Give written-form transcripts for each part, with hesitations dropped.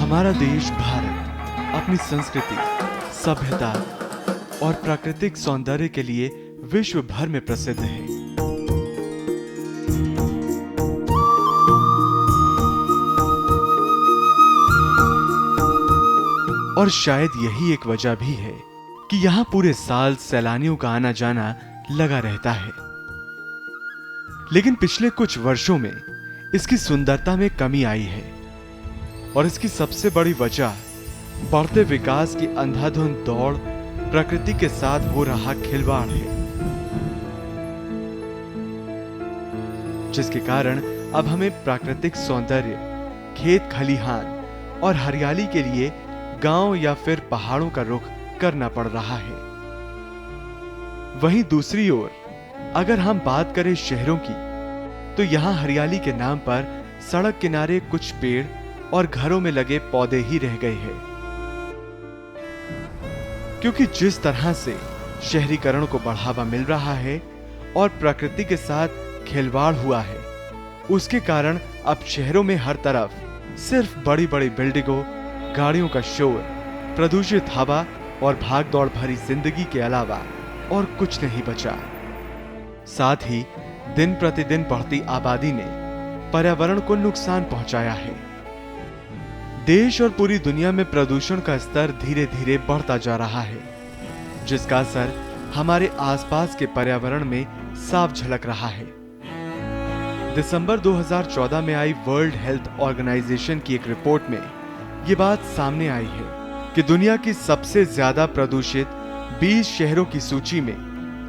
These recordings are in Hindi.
हमारा देश भारत अपनी संस्कृति, सभ्यता और प्राकृतिक सौंदर्य के लिए विश्व भर में प्रसिद्ध है। और शायद यही एक वजह भी है कि यहाँ पूरे साल सैलानियों का आना जाना लगा रहता है। लेकिन पिछले कुछ वर्षों में इसकी सुंदरता में कमी आई है और इसकी सबसे बड़ी वजह बढ़ते विकास की अंधाधुंध दौड़, प्रकृति के साथ हो रहा खिलवाड़ है, जिसके कारण अब हमें प्राकृतिक सौंदर्य, खेत खलिहान और हरियाली के लिए गांव या फिर पहाड़ों का रुख करना पड़ रहा है। वहीं दूसरी ओर अगर हम बात करें शहरों की, तो यहां हरियाली के नाम पर सड़क किनारे कुछ पेड़ और घरों में लगे पौधे ही रह गए हैं, क्योंकि जिस तरह से शहरीकरण को बढ़ावा मिल रहा है और प्रकृति के साथ खिलवाड़ हुआ है, उसके कारण अब शहरों में हर तरफ सिर्फ बड़ी बड़ी बिल्डिंगों, गाड़ियों का शोर, प्रदूषित हवा और भागदौड़ भरी जिंदगी के अलावा और कुछ नहीं बचा। साथ ही दिन प्रतिदिन बढ़ती आबादी ने पर्यावरण को नुकसान पहुंचाया है। देश और पूरी दुनिया में प्रदूषण का स्तर धीरे धीरे बढ़ता जा रहा है, जिसका असर हमारे आसपास के पर्यावरण में साफ झलक रहा है। दिसंबर 2014 में आई वर्ल्ड हेल्थ ऑर्गेनाइजेशन की एक रिपोर्ट में ये बात सामने आई है कि दुनिया की सबसे ज्यादा प्रदूषित 20 शहरों की सूची में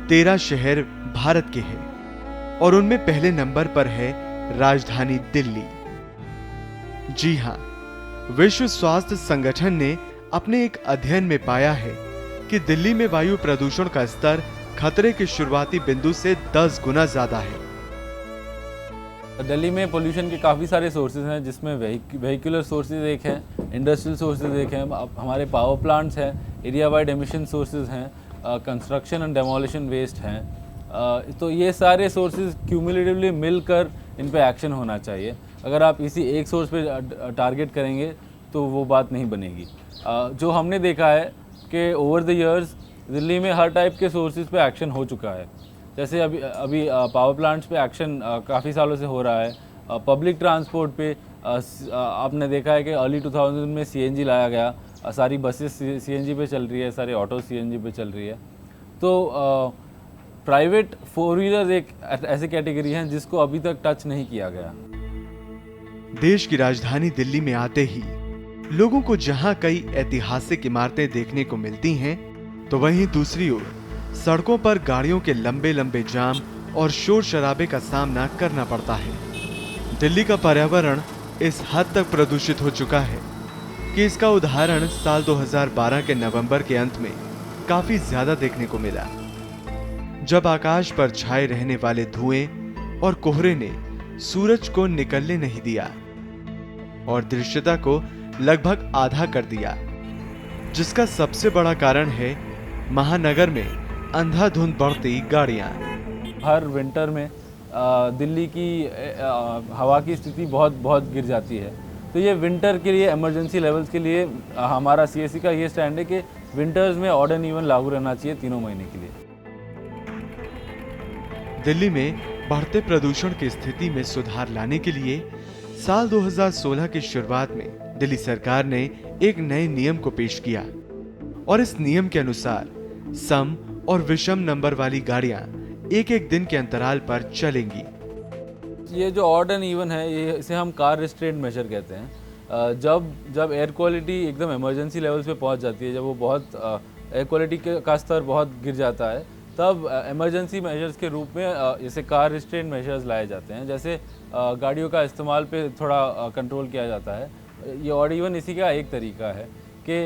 13 शहर भारत के हैं और उनमें पहले नंबर पर है राजधानी दिल्ली। जी हां, विश्व स्वास्थ्य संगठन ने अपने एक अध्ययन में पाया है कि दिल्ली में वायु प्रदूषण का स्तर खतरे के शुरुआती बिंदु से 10 गुना ज्यादा है। दिल्ली में पोल्यूशन के काफ़ी सारे सोर्सेज हैं, जिसमें व्हीकुलर सोर्सेज एक हैं, इंडस्ट्रियल सोर्सेज एक हैं, हमारे पावर प्लांट्स हैं, एरिया वाइड एमिशन सोर्सेज हैं, कंस्ट्रक्शन एंड डेमोलिशन वेस्ट हैं। तो ये सारे सोर्सेज क्यूमुलेटिवली मिलकर इन पे एक्शन होना चाहिए। अगर आप इसी एक सोर्स पे टारगेट करेंगे तो वो बात नहीं बनेगी। जो हमने देखा है कि ओवर द इयर्स दिल्ली में हर टाइप के सोर्सेज पे एक्शन हो चुका है। जैसे अभी पावर प्लांट्स पे एक्शन काफ़ी सालों से हो रहा है। पब्लिक ट्रांसपोर्ट पे आपने देखा है कि अर्ली 2000 में सीएनजी लाया गया, सारी बसेस सीएनजी पे चल रही है, सारे ऑटो सीएनजी पे चल रही है। तो प्राइवेट फोर व्हीलर एक ऐसी कैटेगरी है जिसको अभी तक टच नहीं किया गया। देश की राजधानी दिल्ली में आते ही लोगों को जहां कई ऐतिहासिक इमारतें देखने को मिलती हैं, तो वहीं दूसरी ओर सड़कों पर गाड़ियों के लंबे लंबे जाम और शोर शराबे का सामना करना पड़ता है। दिल्ली का पर्यावरण इस हद तक प्रदूषित हो चुका है कि इसका उदाहरण साल 2012 के नवंबर के अंत में काफी ज्यादा देखने को मिला, जब आकाश पर छाए रहने वाले धुएं और कोहरे ने सूरज को निकलने नहीं दिया और दृश्यता को लगभग आधा कर दिया, जिसका सबसे बड़ा कारण है महानगर में अंधाधुंध बढ़ती गाड़ियां। हर विंटर में दिल्ली की हवा की स्थिति बहुत गिर जाती है। तो ये विंटर के लिए इमरजेंसी लेवल्स के लिए हमारा सीएससी का ये स्टैंड है कि विंटर्स में ऑड एंड इवन लागू रहना चाहिए 3 महीने के लिए। दिल्ली में बढ़ते प्रदूषण की स्थिति में सुधार लाने के लिए साल 2016 की शुरुआत में दिल्ली सरकार ने एक नए नियम को पेश किया और इस नियम के अनुसार सम और विषम नंबर वाली गाड़ियां एक एक दिन के अंतराल पर चलेंगी। ये जो ऑड एंड इवन है, ये इसे हम कार रिस्ट्रेंट मेजर कहते हैं। जब एयर क्वालिटी एकदम इमरजेंसी लेवल्स पे पहुंच जाती है, जब वो बहुत एयर क्वालिटी का स्तर बहुत गिर जाता है, तब इमरजेंसी मेजर्स के रूप में जैसे कार रिस्ट्रेंट मेजर्स लाए जाते हैं। जैसे गाड़ियों का इस्तेमाल पे थोड़ा कंट्रोल किया जाता है। ये ऑड इवन इसी का एक तरीका है कि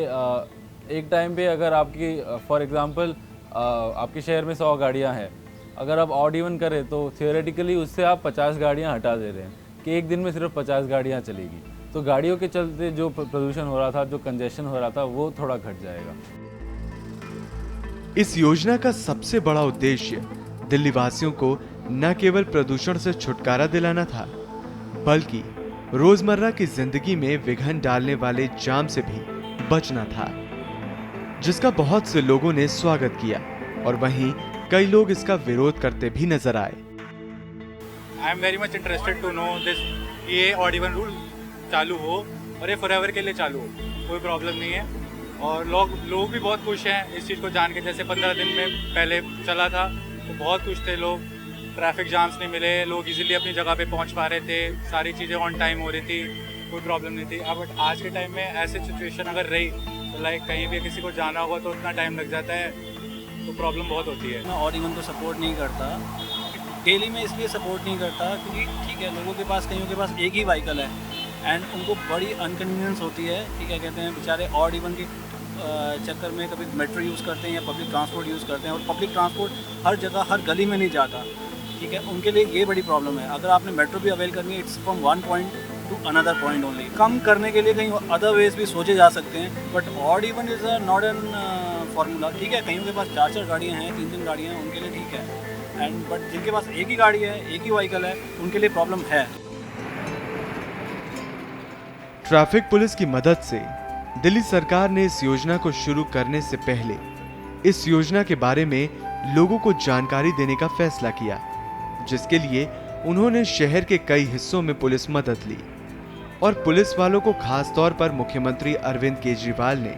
एक टाइम पे अगर आपकी फॉर एग्जांपल आपके शहर में 100 गाड़ियां हैं, अगर आप ऑड इवन करें तो थियोरेटिकली उससे आप 50 गाड़ियां हटा दे रहे हैं कि एक दिन में सिर्फ 50 गाड़ियां चलेगी। तो गाड़ियों के चलते जो प्रदूषण हो रहा था, जो कंजेशन हो रहा था, वो थोड़ा घट जाएगा। इस योजना का सबसे बड़ा उद्देश्य दिल्ली वासियों को न केवल प्रदूषण से छुटकारा दिलाना था, बल्कि रोजमर्रा की जिंदगी में विघन डालने वाले जाम से भी बचना था, जिसका बहुत से लोगों ने स्वागत किया और वहीं कई लोग इसका विरोध करते भी नजर आए। I am very much interested to know this, ये ऑड इवन रूल चालू हो और ये फॉरएवर के लिए चालू हो, कोई प्रॉब्लम नहीं है। और लोग भी बहुत खुश हैं इस चीज़ को जान के। जैसे 15 दिन में पहले चला था तो बहुत खुश थे लोग, ट्रैफिक जाम्स नहीं मिले, लोग इजीली अपनी जगह पे पहुंच पा रहे थे, सारी चीज़ें ऑन टाइम हो रही थी, कोई प्रॉब्लम नहीं थी। अब आज के टाइम में ऐसे सिचुएशन अगर रही तो लाइक कहीं भी किसी को जाना होगा तो उतना टाइम लग जाता है, तो प्रॉब्लम बहुत होती है। मैं ऑड इवन को सपोर्ट नहीं करता, डेली में इसलिए सपोर्ट नहीं करता क्योंकि ठीक है, लोगों के पास कईयों के पास एक ही व्हीकल है एंड उनको बड़ी अनकन्वीनियंस होती है। ठीक है, कहते हैं बेचारे ऑड इवन के चक्कर में कभी मेट्रो यूज़ करते हैं या पब्लिक ट्रांसपोर्ट यूज़ करते हैं, और पब्लिक ट्रांसपोर्ट हर जगह हर गली में नहीं जाता। ठीक है, उनके लिए ये बड़ी प्रॉब्लम है। अगर आपने मेट्रो भी अवेल करनी है, it's from one point to another point only. कम करने के लिए कहीं अदर वेज भी सोचे जा सकते हैं, but odd even is not an formula. ठीक है, कईयों के पास 4-4 गाड़ियाँ हैं, 3-3 गाड़ियाँ हैं, उनके लिए ठीक है। एंड बट जिनके पास एक ही गाड़ी है, एक ही व्हीकल है, उनके लिए प्रॉब्लम है। ट्रैफिक पुलिस की मदद से दिल्ली सरकार ने इस योजना को शुरू करने से पहले इस योजना के बारे में लोगों को जानकारी देने का फैसला किया, जिसके लिए उन्होंने शहर के कई हिस्सों में पुलिस मदद ली। और पुलिस वालों को खास तौर पर मुख्यमंत्री अरविंद केजरीवाल ने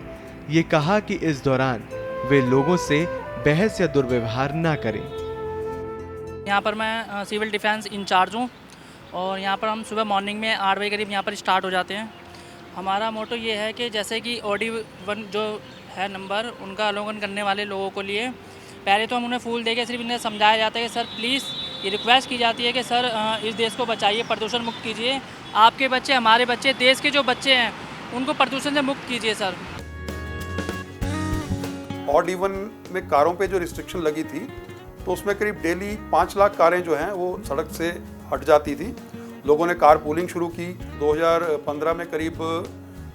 ये कहा कि इस दौरान वे लोगों से बहस या दुर्व्यवहार ना करें। यहाँ पर मैं सिविल डिफेंस इंचार्ज हूँ और यहाँ पर हम सुबह मॉर्निंग में 8 बजे करीब यहाँ पर स्टार्ट हो जाते हैं। हमारा मोटो ये है कि जैसे कि ऑडी वन जो है नंबर, उनका अवलोकन करने वाले लोगों को लिए पहले तो हम उन्हें फूल देके सिर्फ इन्हें समझाया जाता है कि सर प्लीज़, ये रिक्वेस्ट की जाती है कि सर इस देश को बचाइए, प्रदूषण मुक्त कीजिए, आपके बच्चे, हमारे बच्चे, देश के जो बच्चे हैं उनको प्रदूषण से मुक्त कीजिए सर। ऑड इवन में कारों पे जो रिस्ट्रिक्शन लगी थी तो उसमें करीब डेली 5 लाख कारें जो हैं वो सड़क से हट जाती थी। लोगों ने कार पूलिंग शुरू की। 2015 में करीब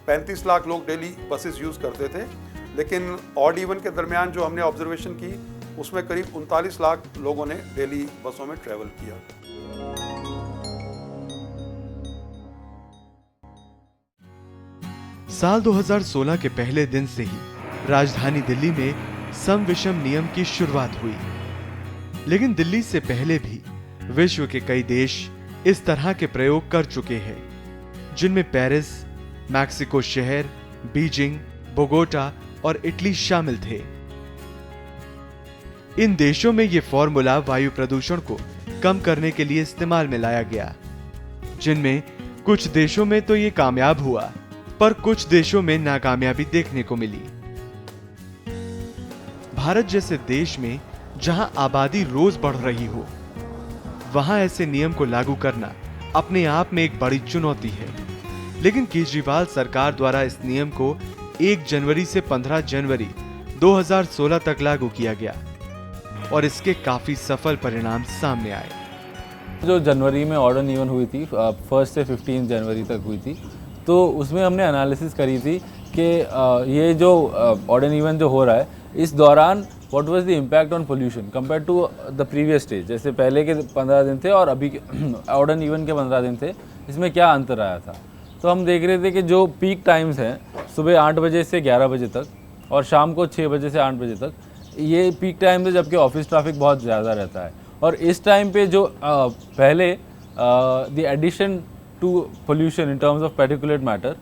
35 लाख लोग डेली बसेस यूज़ करते थे, लेकिन ऑड इवन के दरमियान जो हमने ऑब्जर्वेशन की उसमें करीब 39 लाख लोगों ने डेली बसों में ट्रैवल किया। साल 2016 के पहले दिन से ही राजधानी दिल्ली में सम विषम नियम की शुरुआत हुई, लेकिन दिल्ली से पहले भी विश्व के कई देश इस तरह के प्रयोग कर चुके हैं, जिनमें पेरिस, मैक्सिको शहर, बीजिंग, बोगोटा और इटली शामिल थे। इन देशों में यह फॉर्मूला वायु प्रदूषण को कम करने के लिए इस्तेमाल में लाया गया, जिनमें कुछ देशों में तो ये कामयाब हुआ, पर कुछ देशों में नाकामयाबी देखने को मिली। भारत जैसे देश में जहां आबादी रोज बढ़ रही हो, वहां ऐसे नियम को लागू करना अपने आप में एक बड़ी चुनौती है। लेकिन केजरीवाल सरकार द्वारा इस नियम को 1 जनवरी से 15 जनवरी 2016 तक लागू किया गया और इसके काफी सफल परिणाम सामने आए। जो जनवरी में ऑड एंड इवन हुई थी, 1 से 15 जनवरी तक हुई थी, तो उसमें हमने एनालिसिस करी थी कि ये जो ऑड एंड इवन जो हो रहा है, इस दौरान what was the impact on pollution compare to the previous stage. जैसे पहले के 15 दिन थे और अभी ऑड एंड इवन के 15 दिन थे, इसमें क्या अंतर आया था। तो हम देख रहे थे कि जो पीक टाइम्स हैं सुबह 8 बजे से 11 बजे तक और शाम को 6 बजे से 8 बजे तक, ये पीक टाइम है जबकि ऑफिस ट्रैफिक बहुत ज़्यादा रहता है। और इस टाइम पे जो पहले the addition to pollution in terms of particulate matter,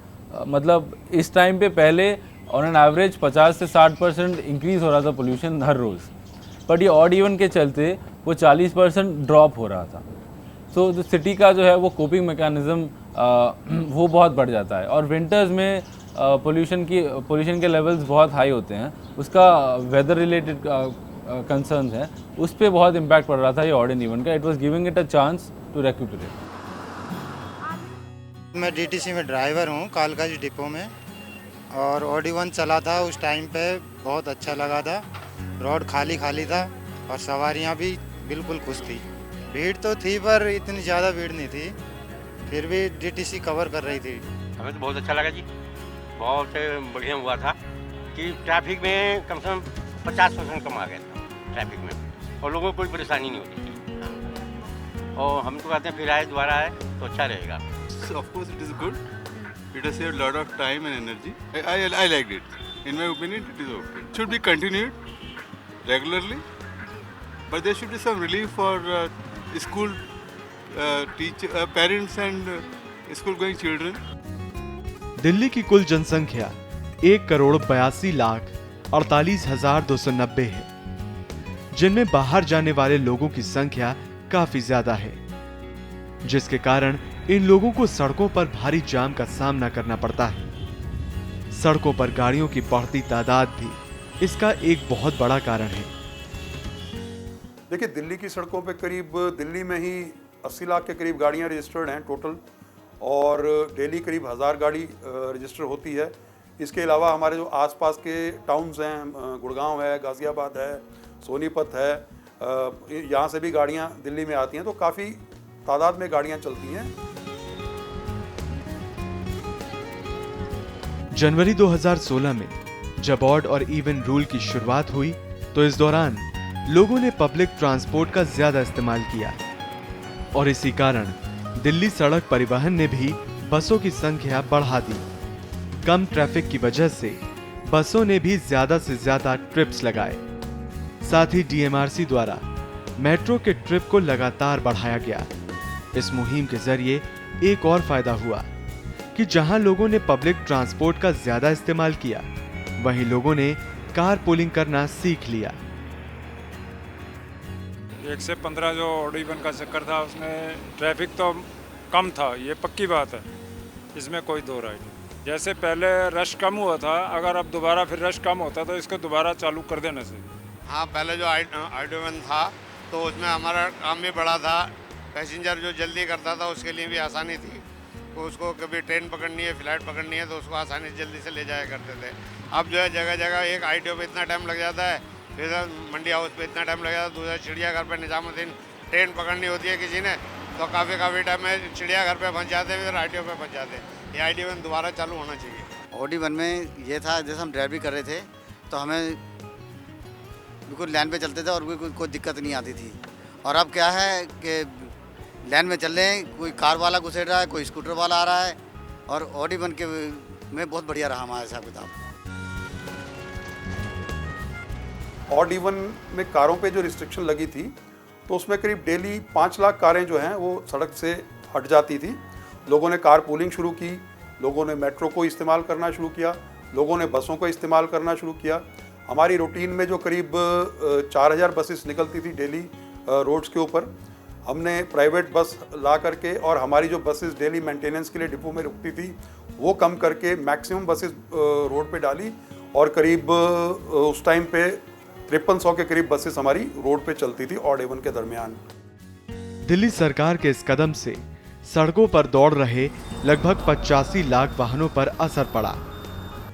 मतलब इस टाइम पे पहले ऑन एन एवरेज 50 से 60% इंक्रीज़ हो रहा था पोल्यूशन हर रोज़, बट ये ऑड इवन के चलते वो 40% ड्रॉप हो रहा था। तो जो सिटी का जो है वो कोपिंग मैकेनिज़्म वो बहुत बढ़ जाता है। और विंटर्स में पोल्यूशन के लेवल्स बहुत हाई होते हैं, उसका वेदर रिलेटेड कंसर्न्स हैं, उस पर बहुत इम्पैक्ट पड़ रहा था ये ऑड एंड इवन का। It was giving it a chance to recuperate. मैं डीटीसी में ड्राइवर हूँ कालकाजी डिपो में, और ऑड इवन चला था उस टाइम पे, बहुत अच्छा लगा था। रोड खाली खाली था और सवारियाँ भी बिल्कुल खुश थी। भीड़ तो थी पर इतनी ज़्यादा भीड़ नहीं थी, फिर भी डीटीसी कवर कर रही थी। हमें तो बहुत अच्छा लगा जी, बहुत बढ़िया हुआ था कि ट्रैफिक में कम से कम 50% कम आ गया था ट्रैफिक में, और लोगों को कोई परेशानी नहीं होती थी। और हम उसको कहते हैं फिर आए दोबारा आए तो अच्छा रहेगा। Of course, it is good. It has saved a lot of time and energy. I liked it. In my opinion, it is okay. It should be continued regularly, but there should be some relief for school parents and school-going children. Delhi की कुल जनसंख्या 1,82,48,290 है, जिनमें बाहर जाने वाले लोगों की संख्या काफी ज्यादा है, जिसके कारण इन लोगों को सड़कों पर भारी जाम का सामना करना पड़ता है। सड़कों पर गाड़ियों की बढ़ती तादाद भी इसका एक बहुत बड़ा कारण है। देखिए, दिल्ली की सड़कों पे करीब दिल्ली में ही 80 लाख के करीब गाड़ियां रजिस्टर्ड हैं टोटल, और डेली करीब 1000 गाड़ी रजिस्टर होती है। इसके अलावा हमारे जो आसपास के टाउन्स हैं, गुड़गांव है, गाजियाबाद है, सोनीपत है, यहाँ से भी गाड़ियाँ दिल्ली में आती हैं, तो काफ़ी तादाद में गाड़ियाँ चलती हैं। जनवरी 2016 में जब ऑड और इवन रूल की शुरुआत हुई तो इस दौरान लोगों ने पब्लिक ट्रांसपोर्ट का ज्यादा इस्तेमाल किया, और इसी कारण दिल्ली सड़क परिवहन ने भी बसों की संख्या बढ़ा दी। कम ट्रैफिक की वजह से बसों ने भी ज्यादा से ज्यादा ट्रिप्स लगाए। साथ ही डीएमआरसी द्वारा मेट्रो के ट्रिप को लगातार बढ़ाया गया। इस मुहिम के जरिए एक और फायदा हुआ कि जहां लोगों ने पब्लिक ट्रांसपोर्ट का ज्यादा इस्तेमाल किया, वहीं लोगों ने कार पूलिंग करना सीख लिया। 1 से 15 जो ऑड इवन का चक्कर था, उसमें ट्रैफिक तो कम था, ये पक्की बात है, इसमें कोई दो राय नहीं। जैसे पहले रश कम हुआ था, अगर अब दोबारा फिर रश कम होता तो इसको दोबारा चालू कर देना चाहिए। हाँ, पहले जो ऑड इवन था तो उसमें हमारा काम भी बड़ा था, पैसेंजर जो जल्दी करता था उसके लिए भी आसानी थी, तो उसको कभी ट्रेन पकड़नी है, फ्लाइट पकड़नी है तो उसको आसानी से जल्दी से ले जाया करते थे। अब जो है जगह जगह एक ITO पे इतना टाइम लग जाता है, फिर मंडी हाउस पे इतना टाइम लग जाता है, दूसरा चिड़ियाघर पे निजामुद्दीन ट्रेन पकड़नी होती है किसी ने तो काफ़ी टाइम में चिड़ियाघर पे पहुँच जाते हैं, फिर ITO पे पहुँच जाते हैं। ये ऑड इवन दोबारा चालू होना चाहिए। ऑड इवन में ये था, जैसे हम ड्राइवरी कर रहे थे तो हमें बिल्कुल लाइन पे चलते थे और कोई दिक्कत नहीं आती थी। और अब क्या है कि लाइन में चल रहे हैं, कोई कार वाला घुसेड़ रहा है, कोई स्कूटर वाला आ रहा है, और ऑड इवन के में बहुत बढ़िया रहा हमारा हिसाब किताब। ऑड इवन में कारों पे जो रिस्ट्रिक्शन लगी थी तो उसमें करीब डेली 5 लाख कारें जो हैं वो सड़क से हट जाती थी। लोगों ने कार पूलिंग शुरू की, लोगों ने मेट्रो को इस्तेमाल करना शुरू किया, लोगों ने बसों को इस्तेमाल करना शुरू किया। हमारी रूटीन में जो करीब 4000 बसेस निकलती थी डेली रोड्स के ऊपर, हमने प्राइवेट बस ला करके और हमारी जो बसेस डेली मेंटेनेंस के लिए डिपो में रुकती थी वो कम करके मैक्सिमम बसेस रोड पे डाली, और करीब उस टाइम पे 5300 के करीब बसेस हमारी रोड पे चलती थी ऑड इवन के दरमियान। दिल्ली सरकार के इस कदम से सड़कों पर दौड़ रहे लगभग 85 लाख वाहनों पर असर पड़ा,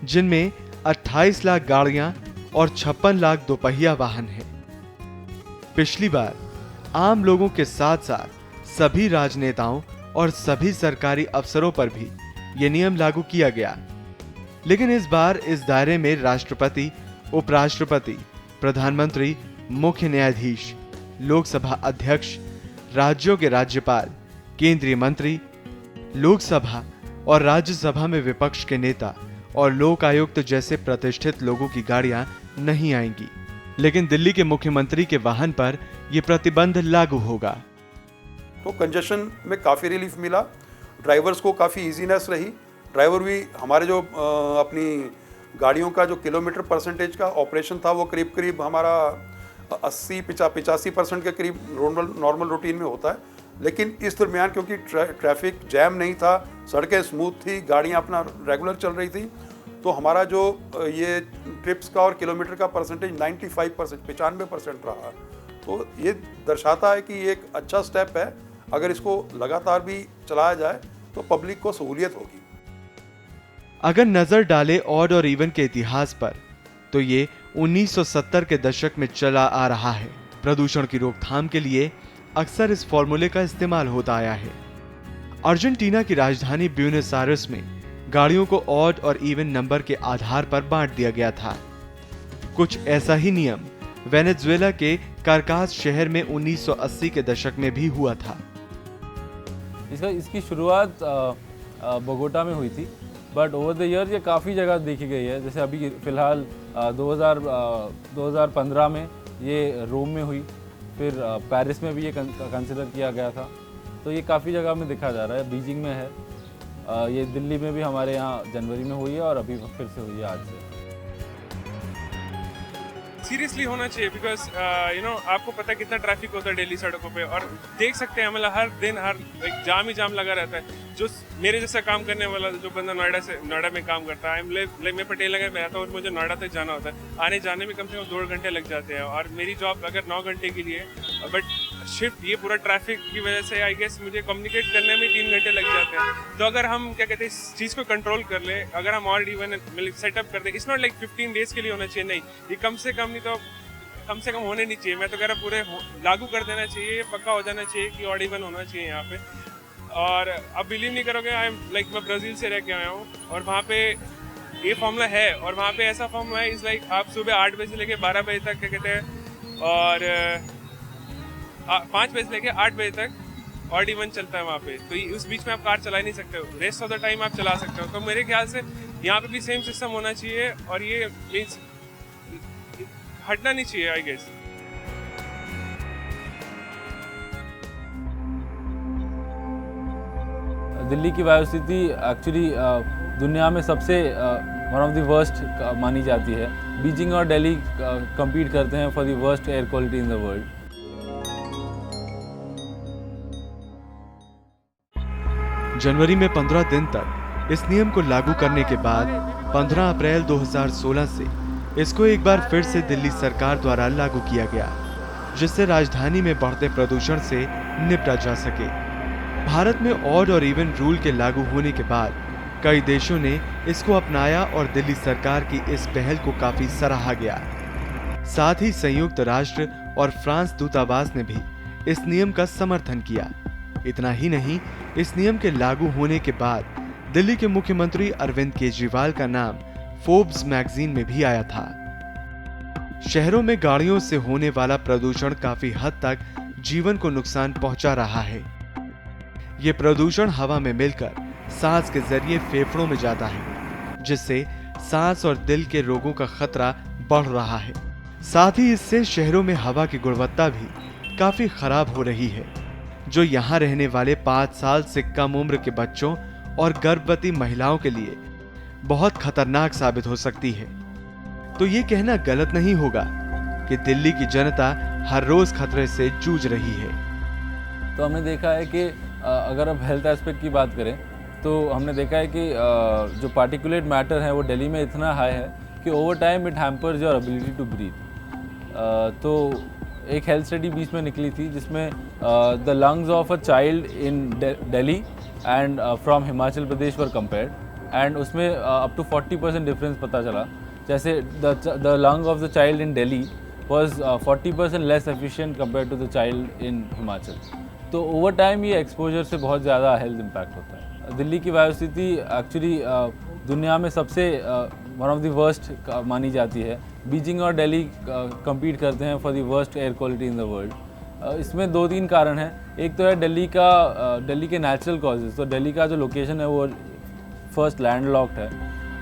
जिनमें 28 लाख गाड़ियां और 56 लाख दोपहिया वाहन हैं। पिछली बार आम लोगों के साथ साथ सभी राजनेताओं और सभी सरकारी अफसरों पर भी ये नियम लागू किया गया, लेकिन इस बार इस दायरे में राष्ट्रपति, उपराष्ट्रपति, प्रधानमंत्री, मुख्य न्यायाधीश, लोकसभा अध्यक्ष, राज्यों के राज्यपाल, केंद्रीय मंत्री, लोकसभा और राज्यसभा में विपक्ष के नेता और लोक आयुक्त जैसे प्रतिष्ठित लोगों की गाड़ियां नहीं आएंगी, लेकिन दिल्ली के मुख्यमंत्री के वाहन पर यह प्रतिबंध लागू होगा। तो कंजेशन में काफ़ी रिलीफ मिला, ड्राइवर्स को काफ़ी इजीनेस रही। ड्राइवर भी हमारे जो अपनी गाड़ियों का जो किलोमीटर परसेंटेज का ऑपरेशन था वो करीब करीब हमारा 80-85% के करीब नॉर्मल रूटीन में होता है, लेकिन इस दरमियान क्योंकि ट्रैफिक जैम नहीं था, सड़कें स्मूथ थी, गाड़ियां अपना रेगुलर चल रही थी, तो हमारा जो ये ट्रिप्स का और किलोमीटर का परसेंटेज 95% रहा। तो ये दर्शाता है कि ये एक अच्छा स्टेप है, अगर इसको लगातार भी चलाया जाए तो पब्लिक को सहूलियत होगी। अगर नजर डालें ऑड और इवन के इतिहास पर तो ये 1970 के दशक में चला आ रहा है। प्रदूषण की रोकथाम के लिए अक्सर इस फॉर्मूले का इस्तेमाल होता आया है। अर्जेंटीना की राजधानी ब्यूनस आयर्स में गाड़ियों को ऑड और इवन नंबर के आधार पर बांट दिया गया था। कुछ ऐसा ही नियम वेनेजुएला के कारकास शहर में 1980 के दशक में भी हुआ था। इसकी शुरुआत बोगोटा में हुई थी, बट ओवर द ईयर ये काफ़ी जगह देखी गई है। जैसे अभी फ़िलहाल 2015 में ये रोम में हुई, फिर पेरिस में भी ये कंसिडर किया गया था। तो ये काफ़ी जगह में देखा जा रहा है। बीजिंग में है, ये दिल्ली में भी हमारे यहाँ जनवरी में हुई है और अभी फिर से हुई है आज से। सीरियसली होना चाहिए बिकॉज आपको पता है कितना ट्रैफिक होता है दिल्ली सड़कों पे, और देख सकते हैं मतलब हर दिन जाम ही जाम लगा रहता है। जो मेरे जैसा काम करने वाला जो बंदा नोएडा में काम करता है, मैं पटेल नगर में रहता हूँ और मुझे नोएडा तक जाना होता है, आने जाने में कम से कम 2 घंटे लग जाते हैं। और मेरी जॉब अगर 9 घंटे के लिए, बट शिफ्ट ये पूरा ट्रैफिक की वजह से आई गेस मुझे कम्युनिकेट करने में 3 घंटे लग जाते हैं। तो अगर हम क्या कहते हैं इस चीज़ को कंट्रोल कर ले, अगर हम और इवन सेटअप कर दे, इट्स नॉट लाइक 15 डेज के लिए होना चाहिए, नहीं, ये कम से कम होने नहीं चाहिए। मैं तो कह रहा पूरे लागू कर देना चाहिए, ये पक्का हो जाना चाहिए कि ऑड इवन होना चाहिए यहाँ पे। और अब बिलीव नहीं करोगे, मैं ब्राज़ील से रह के आया हूँ और वहाँ पे ये फॉर्मूला है, और वहाँ पे ऐसा फॉर्मूला है इज़ लाइक आप सुबह 8 बजे से लेके 12 बजे तक क्या कहते हैं, और 5 बजे से लेके 8 बजे तक ऑड इवन चलता है वहाँ पे। तो उस बीच में आप कार चला नहीं सकते हो, रेस्ट ऑफ द टाइम आप चला सकते हो। तो मेरे ख्याल से यहाँ पे भी सेम सिस्टम होना चाहिए, और ये मीन्स हटना नहीं चाहिए आई गेस। दिल्ली की वायु स्थिति एक्चुअली दुनिया में सबसे वन ऑफ द वर्स्ट मानी जाती है। बीजिंग और दिल्ली compete करते हैं for the worst air quality in the world. जनवरी में 15 दिन तक इस नियम को लागू करने के बाद 15 अप्रैल 2016 से इसको एक बार फिर से दिल्ली सरकार द्वारा लागू किया गया, जिससे राजधानी में बढ़ते प्रदूषण से निपटा जा सके। भारत में ऑड और इवन रूल के लागू होने के बाद कई देशों ने इसको अपनाया और दिल्ली सरकार की इस पहल को काफी सराहा गया। साथ ही संयुक्त राष्ट्र और फ्रांस दूतावास ने भी इस नियम का समर्थन किया। इतना ही नहीं, इस नियम के लागू होने के बाद दिल्ली के मुख्यमंत्री अरविंद केजरीवाल का नाम फोर्ब्स मैगजीन में भी आया था। शहरों में गाड़ियों से होने वाला प्रदूषण काफी हद तक जीवन को नुकसान पहुंचा रहा है। ये प्रदूषण हवा में मिलकर सांस के जरिए फेफड़ों में जाता है, जिससे सांस और दिल के रोगों का खतरा बढ़ रहा है। साथ ही इससे शहरों में हवा की गुणवत्ता भी काफी खराब हो रही है, जो यहाँ रहने वाले 5 साल से कम उम्र के बच्चों और गर्भवती महिलाओं के लिए बहुत खतरनाक साबित हो सकती है। तो ये कहना गलत नहीं होगा कि दिल्ली की जनता हर रोज खतरे से जूझ रही है। तो हमने देखा है कि अगर अब हेल्थ एस्पेक्ट की बात करें तो हमने देखा है कि जो पार्टिकुलेट मैटर है वो दिल्ली में इतना हाई है कि over time it hampers your ability to breathe. तो एक हेल्थ स्टडी बीच में निकली थी जिसमें the lungs of a child in Delhi and from Himachal Pradesh were compared, and उसमें अप टू 40% डिफरेंस पता चला। जैसे the lung of the child in Delhi was 40% less efficient compare to the child in Himachal. तो ओवर टाइम ये एक्सपोजर से बहुत ज़्यादा हेल्थ इम्पैक्ट होता है। दिल्ली की वायु स्थिति एक्चुअली दुनिया में सबसे वन ऑफ द वर्स्ट मानी जाती है। बीजिंग और दिल्ली compete करते हैं for the worst air quality in the world. इसमें 2-3 कारण हैं। एक तो है दिल्ली के नेचुरल कॉजेज़। तो दिल्ली का जो लोकेशन है वो फर्स्ट लैंडलॉक्ड है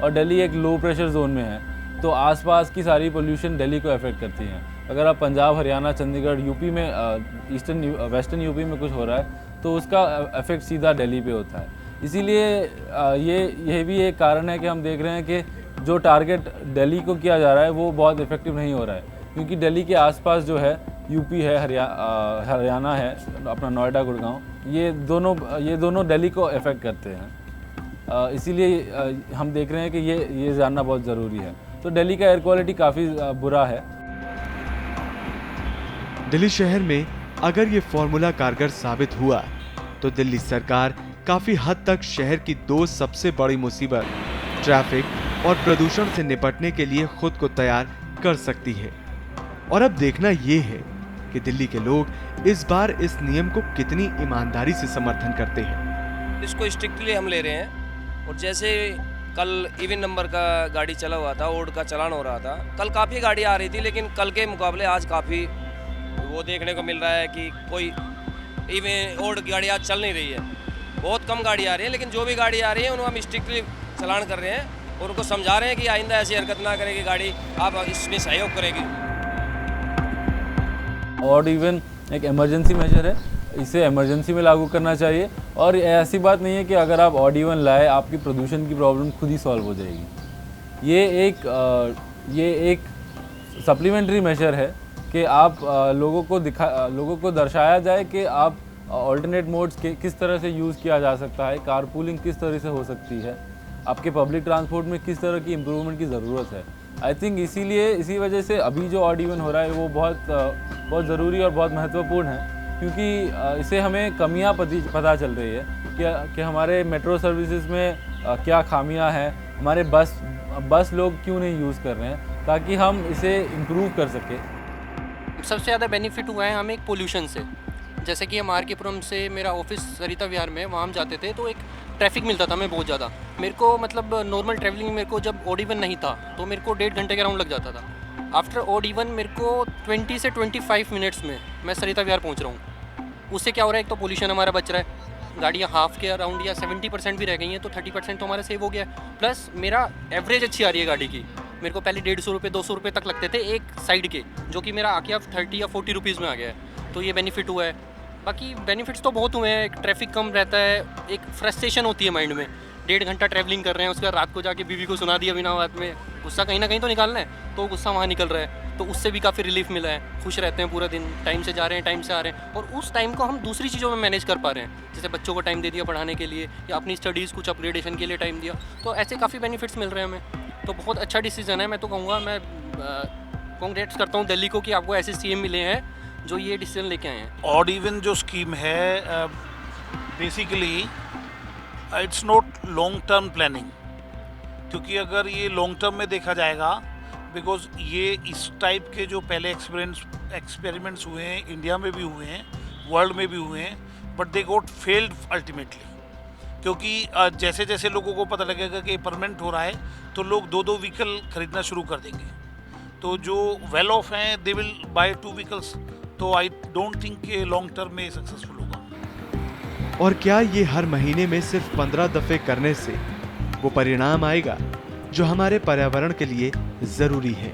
और दिल्ली एक लो प्रेशर जोन में है, तो आसपास की सारी पोल्यूशन दिल्ली को अफेक्ट करती हैं। अगर आप पंजाब, हरियाणा, चंडीगढ़, यूपी में वेस्टर्न यूपी में कुछ हो रहा है तो उसका इफेक्ट सीधा दिल्ली पे होता है। इसीलिए ये भी एक कारण है कि हम देख रहे हैं कि जो टारगेट दिल्ली को किया जा रहा है वो बहुत इफेक्टिव नहीं हो रहा है, क्योंकि दिल्ली के आसपास जो है यूपी है, हरियाणा है, अपना नोएडा, गुड़गांव, ये दोनों दिल्ली को इफेक्ट करते हैं। इसीलिए हम देख रहे हैं कि ये जानना बहुत ज़रूरी है। तो दिल्ली का एयर क्वालिटी काफ़ी बुरा है। दिल्ली शहर में अगर ये फॉर्मूला कारगर साबित हुआ तो दिल्ली सरकार काफी हद तक शहर की 2 सबसे बड़ी मुसीबत ट्रैफिक और प्रदूषण से निपटने के लिए खुद को तैयार कर सकती है। और अब देखना ये है कि दिल्ली के लोग इस बार इस नियम को कितनी ईमानदारी से समर्थन करते हैं। इसको स्ट्रिक्टली हम ले रहे हैं, और जैसे कल इवन नंबर का गाड़ी चला हुआ था, ओड का चलान हो रहा था, कल काफ़ी गाड़ी आ रही थी, लेकिन कल के मुकाबले आज काफ़ी वो देखने को मिल रहा है कि कोई इवन ओड की गाड़ी आज चल नहीं रही है। बहुत कम गाड़ी आ रही है, लेकिन जो भी गाड़ी आ रही है उनको हम स्ट्रिक्टली चलान कर रहे हैं और उनको समझा रहे हैं कि आइंदा ऐसी हरकत ना करेगी गाड़ी, आप इसमें सहयोग करेगी। ऑड इवन एक इमरजेंसी मेजर है, इसे इमरजेंसी में लागू करना चाहिए। और ऐसी बात नहीं है कि अगर आप ऑड इवन लाए आपकी प्रदूषण की प्रॉब्लम खुद ही सॉल्व हो जाएगी। ये एक सप्लीमेंट्री मेजर है कि आप लोगों को दर्शाया जाए कि आप ऑल्टरनेट मोड्स के किस तरह से यूज़ किया जा सकता है, कारपूलिंग किस तरह से हो सकती है, आपके पब्लिक ट्रांसपोर्ट में किस तरह की इम्प्रूवमेंट की ज़रूरत है। आई थिंक इसी वजह से अभी जो ऑड इवन हो रहा है वो बहुत ज़रूरी और बहुत महत्वपूर्ण है, क्योंकि इससे हमें कमियां पता चल रही है कि हमारे मेट्रो सर्विसेज में क्या खामियां हैं, हमारे बस लोग क्यों नहीं यूज़ कर रहे हैं, ताकि हम इसे इम्प्रूव कर सकें। सबसे ज़्यादा बेनिफिट हुआ है हमें पोल्यूशन से। जैसे कि हम आर.के.पुरम से, मेरा ऑफिस सरिता विहार में, वहाँ हम जाते थे तो एक ट्रैफिक मिलता था हमें बहुत ज़्यादा। मेरे को मतलब नॉर्मल ट्रैवलिंग मेरे को जब ऑड इवन नहीं था तो मेरे को 1.5 घंटे का राउंड लग जाता था। आफ्टर ऑड इवन मेरे को 20 से 25 मिनट्स में मैं सरिता विहार पहुँच रहा हूँ। उससे क्या हो रहा है, एक तो पोल्यूशन हमारा बच रहा है, गाड़ियाँ हाफ के अराउंड या 70% भी रह गई हैं तो 30% तो हमारा सेव हो गया है। प्लस मेरा एवरेज अच्छी आ रही है गाड़ी की। मेरे को पहले 150 रुपये 200 रुपये तक लगते थे एक साइड के, जो कि मेरा आके अब 30 या 40 रुपीज़ में आ गया है। तो ये बेनिफिट हुआ है। बाकी बेनिफिट्स तो बहुत हुए हैं। एक ट्रैफिक कम रहता है, एक फ्रस्ट्रेशन होती है माइंड में, 1.5 घंटा ट्रैवलिंग कर रहे हैं, उसके बाद रात को जाके बीवी को सुना दिया बिना बात में, गुस्सा कहीं ना कहीं तो निकालना है, तो गुस्सा वहाँ निकल रहा है, तो उससे भी काफ़ी रिलीफ मिला है। खुश रहते हैं पूरा दिन, टाइम से जा रहे हैं, टाइम से आ रहे हैं, और उस टाइम को हम दूसरी चीज़ों में मैनेज कर पा रहे हैं। जैसे बच्चों को टाइम दे दिया पढ़ाने के लिए या अपनी स्टडीज़ कुछ अपग्रेडेशन के लिए टाइम दिया, तो ऐसे काफ़ी बेनिफिट्स मिल रहे हैं हमें। तो बहुत अच्छा डिसीजन है। मैं तो कहूँगा, मैं कांग्रेट्स करता हूँ दिल्ली को कि आपको ऐसे सीएम मिले हैं जो ये डिसीजन लेके आए हैं। ऑड इवन जो स्कीम है basically it's not long term planning, क्योंकि अगर ये लॉन्ग टर्म में देखा जाएगा, बिकॉज ये इस टाइप के जो पहले एक्सपेरिमेंट्स हुए हैं, इंडिया में भी हुए हैं, वर्ल्ड में भी हुए हैं, but they got failed ultimately. क्योंकि जैसे जैसे लोगों को पता लगेगा कि परमानेंट हो रहा है तो लोग 2-2 व्हीकल खरीदना शुरू कर देंगे। तो जो वेल ऑफ हैं दे विल बाय 2 व्हीकल्स। तो आई डोंट थिंक कि लॉन्ग टर्म में सक्सेसफुल होगा। और क्या ये हर महीने में सिर्फ 15 दफे करने से वो परिणाम आएगा जो हमारे पर्यावरण के लिए जरूरी है?